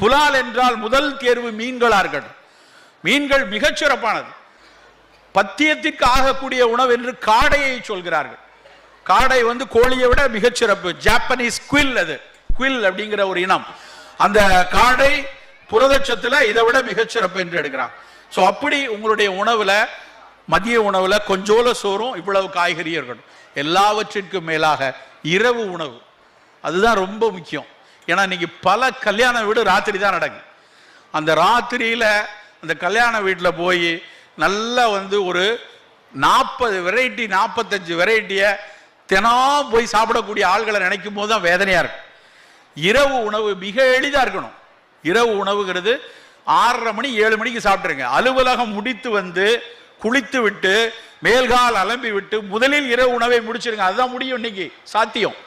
புலால் என்றால் முதல் தேர்வு மீன்களா இருக்கட்டும். மீன்கள் மிகச்சிறப்பானது. பத்தியத்திற்கு ஆகக்கூடிய உணவு என்று காடையை சொல்கிறார்கள். காடை கோழியை விட மிகச்சிறப்பு. ஜாப்பனீஸ் குவில், அது குவில் அப்படிங்கிற ஒரு இனம். அந்த காடை புரதச்சத்துல இதை விட மிகச்சிறப்பு என்று எடுக்கிறாங்க. ஸோ அப்படி உங்களுடைய உணவுல, மதிய உணவுல கொஞ்சோல சோறும் இவ்வளவு காய்கறி இருக்கணும். எல்லாவற்றிற்கும் மேலாக இரவு உணவு, அதுதான் ரொம்ப முக்கியம். ஏன்னா இன்னைக்கு பல கல்யாண வீடு ராத்திரி தான் நடக்கும். அந்த ராத்திரியில அந்த கல்யாண வீட்டில் போய் நல்லா ஒரு 40 வெரைட்டி 45 வெரைட்டியை தினம் போய் சாப்பிடக்கூடிய ஆள்களை நினைக்கும் போது தான் வேதனையா இருக்கு. இரவு உணவு மிக எளிதா இருக்கணும். இரவு உணவுங்கிறது 6:30 மணி 7 மணிக்கு சாப்பிட்டுருங்க. அலுவலகம் முடித்து குளித்து விட்டு மேல்கால் அலம்பி விட்டு முதலில் இரவு உணவை முடிச்சிருங்க. அதுதான் முடியும் இன்னைக்கு சாத்தியம்.